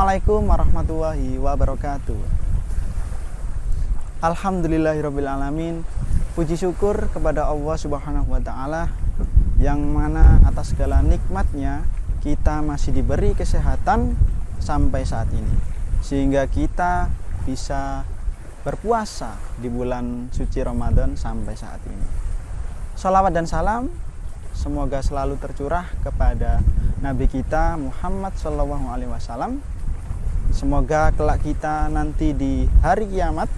Assalamualaikum warahmatullahi wabarakatuh. Alhamdulillahirabbil alamin. Puji syukur kepada Allah Subhanahu wa taala yang mana atas segala nikmatnya kita masih diberi kesehatan sampai saat ini, sehingga kita bisa berpuasa di bulan suci Ramadan sampai saat ini. Shalawat dan salam semoga selalu tercurah kepada Nabi kita Muhammad SAW. Semoga kelak kita nanti di hari kiamat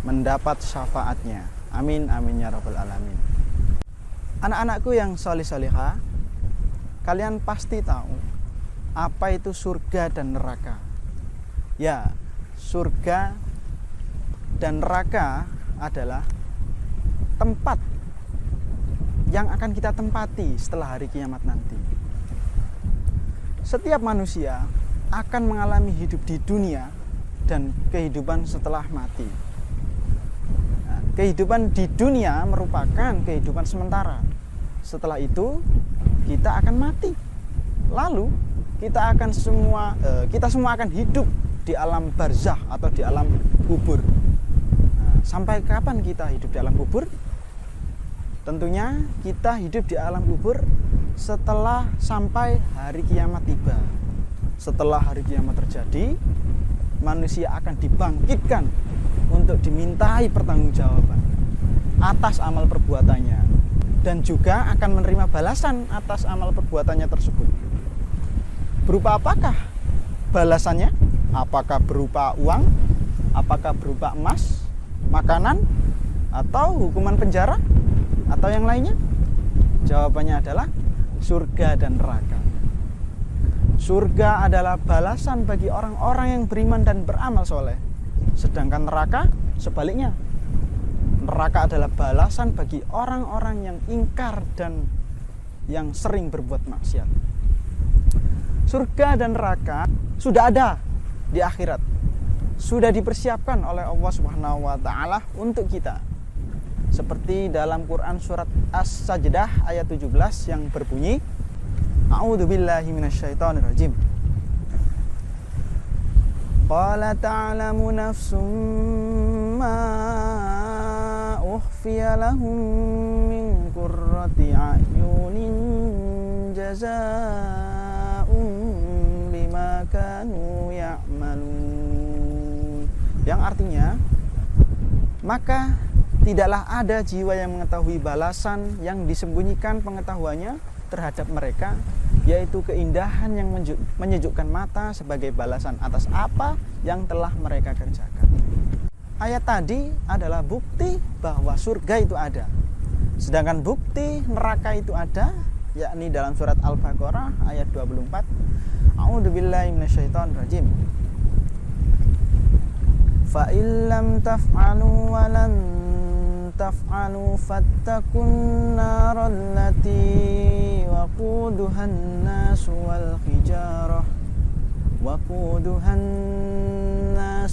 mendapat syafaatnya. Amin amin ya rabbal alamin. Anak-anakku yang solih-solihah, kalian pasti tahu apa itu surga dan neraka. Ya, surga dan neraka adalah tempat yang akan kita tempati setelah hari kiamat nanti. Setiap manusia akan mengalami hidup di dunia dan kehidupan setelah mati. Nah, kehidupan di dunia merupakan kehidupan sementara. Setelah itu kita akan mati. Lalu kita semua akan hidup di alam barzakh atau di alam kubur. Nah, sampai kapan kita hidup di alam kubur? Tentunya kita hidup di alam kubur setelah sampai hari kiamat tiba. Setelah hari kiamat terjadi, manusia akan dibangkitkan untuk dimintai pertanggungjawaban atas amal perbuatannya, dan juga akan menerima balasan atas amal perbuatannya tersebut. Berupa apakah balasannya? Apakah berupa uang? Apakah berupa emas, makanan, atau hukuman penjara? Atau yang lainnya? Jawabannya adalah surga dan neraka. Surga adalah balasan bagi orang-orang yang beriman dan beramal soleh. Sedangkan neraka sebaliknya. Neraka adalah balasan bagi orang-orang yang ingkar dan yang sering berbuat maksiat. Surga dan neraka sudah ada di akhirat. Sudah dipersiapkan oleh Allah Subhanahu wa taala untuk kita. Seperti dalam Quran surat As-Sajdah ayat 17 yang berbunyi, A'udzubillahi minasyaitonirrajim. Qala ta'lamu nafsum ma ukhfiya lahum min qurrati a'yunin jazaa'un bima kanu ya'malun. Yang artinya, maka tidaklah ada jiwa yang mengetahui balasan yang disembunyikan pengetahuannya terhadap mereka, yaitu keindahan yang menyejukkan mata sebagai balasan atas apa yang telah mereka kerjakan. Ayat tadi adalah bukti bahwa surga itu ada. Sedangkan bukti neraka itu ada, yakni dalam surat Al-Baqarah ayat 24. A'udzubillahi minasyaitonirrajim. Fa illam taf'alu wa lan taf'alu fattakun naral lati waquduhan nasu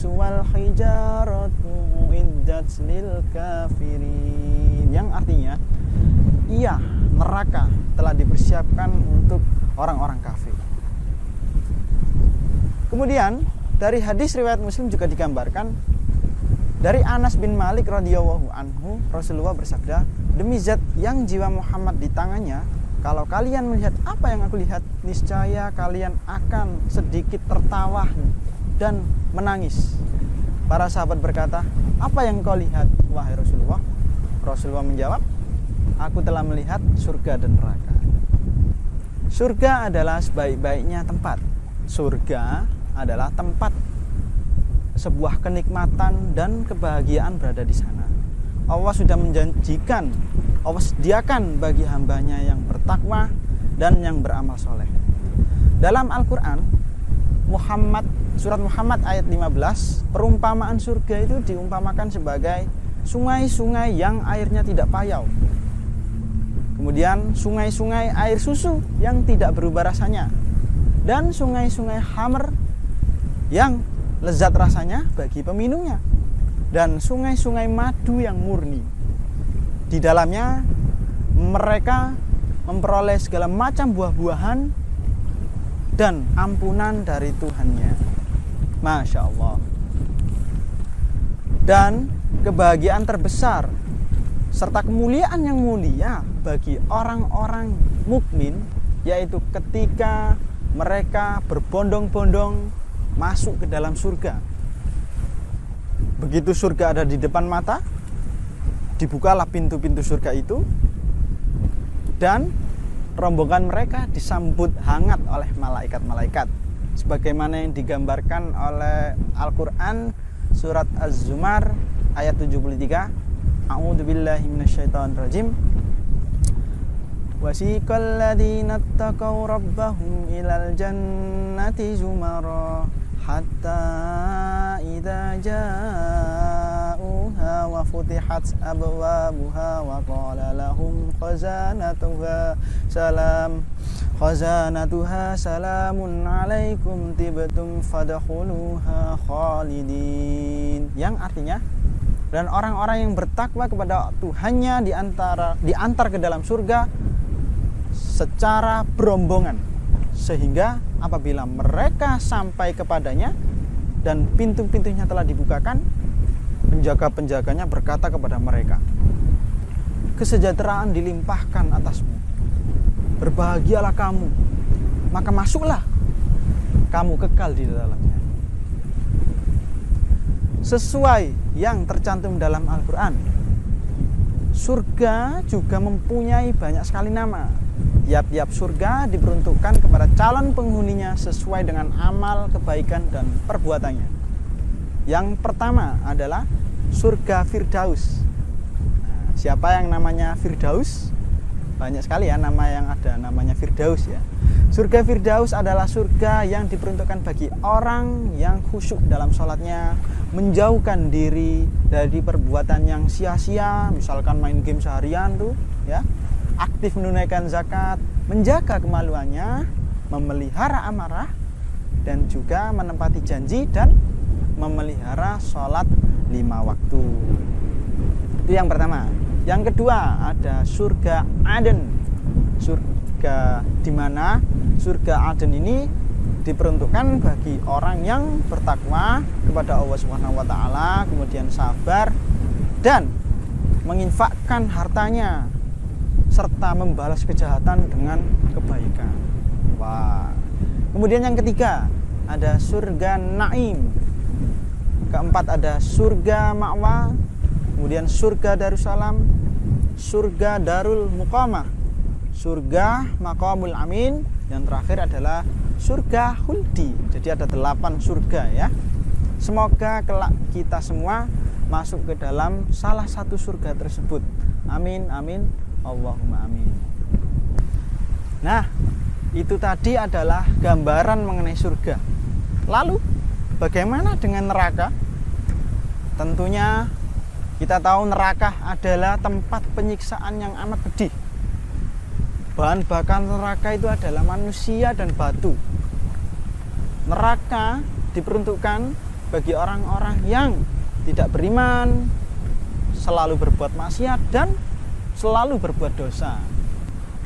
wal hijaratu uiddat lil kafirin. Yang artinya, iya, neraka telah dipersiapkan untuk orang-orang kafir. Kemudian dari hadis riwayat Muslim juga digambarkan dari Anas bin Malik radhiyallahu anhu, Rasulullah bersabda, demi zat yang jiwa Muhammad di tangannya, kalau kalian melihat apa yang aku lihat, niscaya kalian akan sedikit tertawa dan menangis. Para sahabat berkata, apa yang kau lihat, wahai Rasulullah? Rasulullah menjawab, aku telah melihat surga dan neraka. Surga adalah sebaik-baiknya tempat. Surga adalah tempat sebuah kenikmatan dan kebahagiaan berada di sana. Allah sudah menjanjikan, Allah sediakan bagi hambanya yang bertakwa dan yang beramal soleh. Dalam Al-Quran, surat Muhammad ayat 15, perumpamaan surga itu diumpamakan sebagai sungai-sungai yang airnya tidak payau. Kemudian sungai-sungai air susu yang tidak berubah rasanya, dan sungai-sungai khamr yang lezat rasanya bagi peminumnya, dan sungai-sungai madu yang murni. Di dalamnya mereka memperoleh segala macam buah-buahan dan ampunan dari Tuhannya. Masya Allah. Dan kebahagiaan terbesar serta kemuliaan yang mulia bagi orang-orang mukmin, yaitu ketika mereka berbondong-bondong masuk ke dalam surga. Begitu surga ada di depan mata, dibukalah pintu-pintu surga itu, dan rombongan mereka disambut hangat oleh malaikat-malaikat, sebagaimana yang digambarkan oleh Al-Quran surat Az-Zumar ayat 73. A'udzubillahi minasyaitonirrajim. Wasiqal ladzina taqaw rabbahum ilal jannati zumara hatta idza ja'uha wa futihat abwabuha wa qala lahum khazanatuha salamun alaikum tibtum fadkhuluha khalidin. Yang artinya, dan orang-orang yang bertakwa kepada Tuhannya diantar ke dalam surga secara berombongan, sehingga apabila mereka sampai kepadanya dan pintu-pintunya telah dibukakan, penjaga-penjaganya berkata kepada mereka, kesejahteraan dilimpahkan atasmu, berbahagialah kamu, maka masuklah, kamu kekal di dalamnya. Sesuai yang tercantum dalam Al-Quran, surga juga mempunyai banyak sekali nama. Tiap-tiap surga diperuntukkan kepada calon penghuninya sesuai dengan amal kebaikan dan perbuatannya. Yang pertama adalah surga Firdaus. Nah, siapa yang namanya Firdaus? Banyak sekali ya nama yang ada namanya Firdaus ya. Surga Firdaus adalah surga yang diperuntukkan bagi orang yang khusyuk dalam sholatnya, menjauhkan diri dari perbuatan yang sia-sia, misalkan main game seharian tuh ya, aktif menunaikan zakat, menjaga kemaluannya, memelihara amarah, dan juga menepati janji dan memelihara sholat 5 waktu. Itu yang pertama. Yang kedua ada surga Aden. Surga di mana surga Aden ini diperuntukkan bagi orang yang bertakwa kepada Allah Subhanahu wa taala, kemudian sabar dan menginfakkan hartanya serta membalas kejahatan dengan kebaikan. Wah. Kemudian yang ketiga ada surga Naim. Keempat ada surga Ma'wa, kemudian surga Darussalam, surga Darul Muqamah, surga Maqamul Amin, yang terakhir adalah surga Huldi. Jadi ada 8 surga ya. Semoga kelak kita semua masuk ke dalam salah satu surga tersebut. Amin amin Allahumma amin. Nah, itu tadi adalah gambaran mengenai surga. Lalu bagaimana dengan neraka? Tentunya kita tahu neraka adalah tempat penyiksaan yang amat pedih. Bahan bakar neraka itu adalah manusia dan batu. Neraka diperuntukkan bagi orang-orang yang tidak beriman, selalu berbuat maksiat dan selalu berbuat dosa.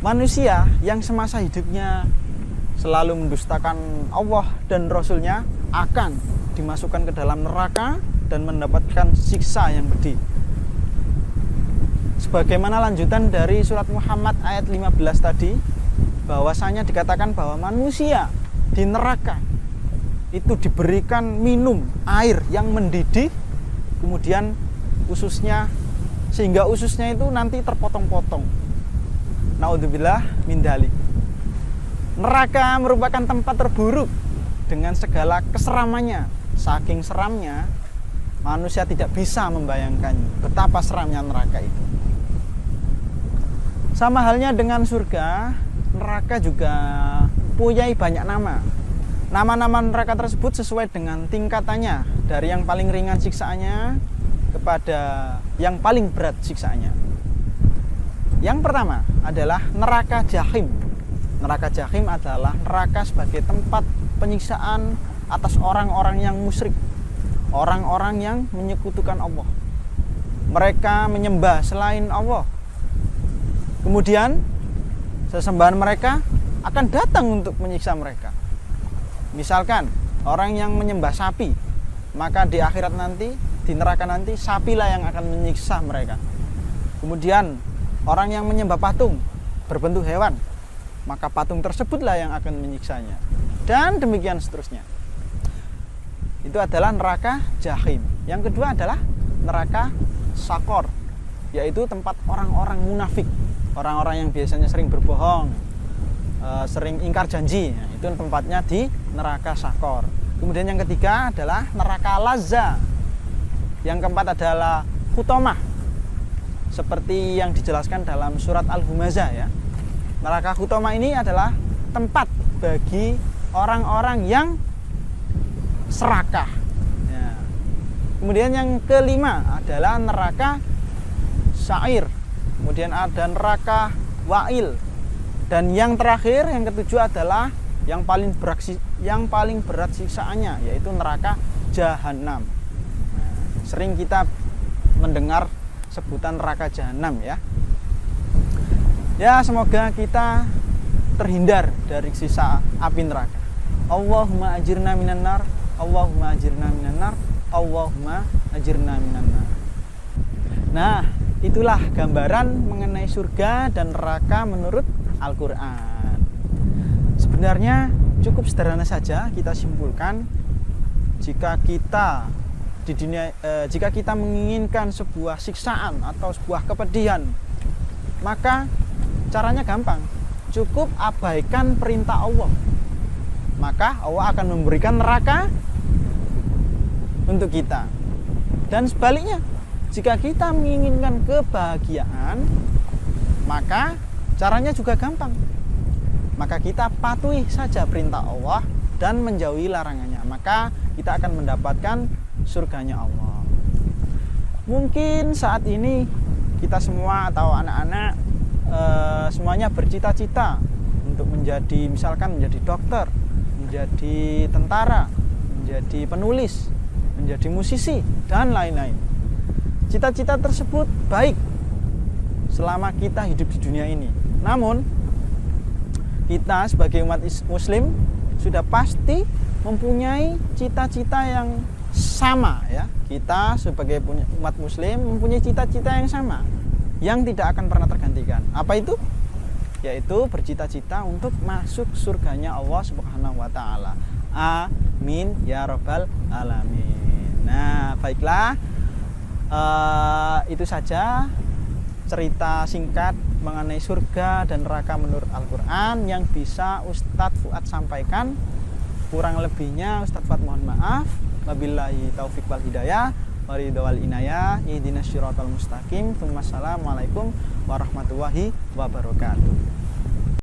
Manusia yang semasa hidupnya selalu mendustakan Allah dan Rasulnya akan dimasukkan ke dalam neraka dan mendapatkan siksa yang pedih. Sebagaimana lanjutan dari surat Muhammad ayat 15 tadi, bahwasanya dikatakan bahwa manusia di neraka itu diberikan minum air yang mendidih, kemudian sehingga ususnya itu nanti terpotong-potong. Naudzubillah min dzalik. Neraka merupakan tempat terburuk dengan segala keseramannya. Saking seramnya, manusia tidak bisa membayangkan betapa seramnya neraka itu. Sama halnya dengan surga, neraka juga punya banyak nama. Nama-nama neraka tersebut sesuai dengan tingkatannya, dari yang paling ringan siksaannya kepada yang paling berat siksaannya. Yang pertama adalah neraka Jahim. Neraka Jahim adalah neraka sebagai tempat penyiksaan atas orang-orang yang musyrik, orang-orang yang menyekutukan Allah. Mereka menyembah selain Allah. Kemudian sesembahan mereka akan datang untuk menyiksa mereka. Misalkan orang yang menyembah sapi, maka di akhirat nanti, di neraka nanti, sapilah yang akan menyiksa mereka. Kemudian orang yang menyembah patung berbentuk hewan, maka patung tersebutlah yang akan menyiksanya. Dan demikian seterusnya. Itu adalah neraka jahim. Yang kedua adalah neraka sakor, yaitu tempat orang-orang munafik, orang-orang yang biasanya sering berbohong, sering ingkar janji. Nah, itu tempatnya di neraka sakor. Kemudian yang ketiga adalah neraka lazza. Yang keempat adalah hutomah, seperti yang dijelaskan dalam surat Al-Humazah ya. Neraka hutomah ini adalah tempat bagi orang-orang yang serakah ya. Kemudian yang kelima adalah neraka sa'ir. Kemudian ada neraka wa'il. Dan yang terakhir, yang ketujuh adalah yang paling berat siksaannya, yaitu neraka jahanam. Nah, sering kita mendengar sebutan neraka jahanam ya. Ya, semoga kita terhindar dari siksa api neraka. Allahumma ajirna minan nar, Allahumma ajirna minan nar, Allahumma ajirna minan nar. Nah, itulah gambaran mengenai surga dan neraka menurut Al-Quran. Sebenarnya cukup sederhana saja kita simpulkan. Jika kita di dunia, jika kita menginginkan sebuah siksaan atau sebuah kepedihan, maka caranya gampang. Cukup abaikan perintah Allah, maka Allah akan memberikan neraka untuk kita. Dan sebaliknya, jika kita menginginkan kebahagiaan, maka caranya juga gampang. Maka kita patuhi saja perintah Allah dan menjauhi larangannya, maka kita akan mendapatkan surganya Allah. Mungkin saat ini kita semua atau anak-anak semuanya bercita-cita untuk menjadi, misalkan menjadi dokter, menjadi tentara, menjadi penulis, menjadi musisi, dan lain-lain. Cita-cita tersebut baik selama kita hidup di dunia ini. Namun kita sebagai umat muslim sudah pasti mempunyai cita-cita yang sama ya. Kita sebagai umat muslim mempunyai cita-cita yang sama, yang tidak akan pernah tergantikan. Apa itu? Yaitu bercita-cita untuk masuk surganya Allah Subhanahu wa taala. Amin ya rabbal alamin. Nah, baiklah. Itu saja cerita singkat mengenai surga dan neraka menurut Al-Quran yang bisa Ustadz Fuad sampaikan. Kurang lebihnya Ustadz Fuad mohon maaf. Wabillahi taufiq wal hidayah, waridho wal inayah, ihdinas syiratal mustaqim. Assalamualaikum warahmatullahi wabarakatuh.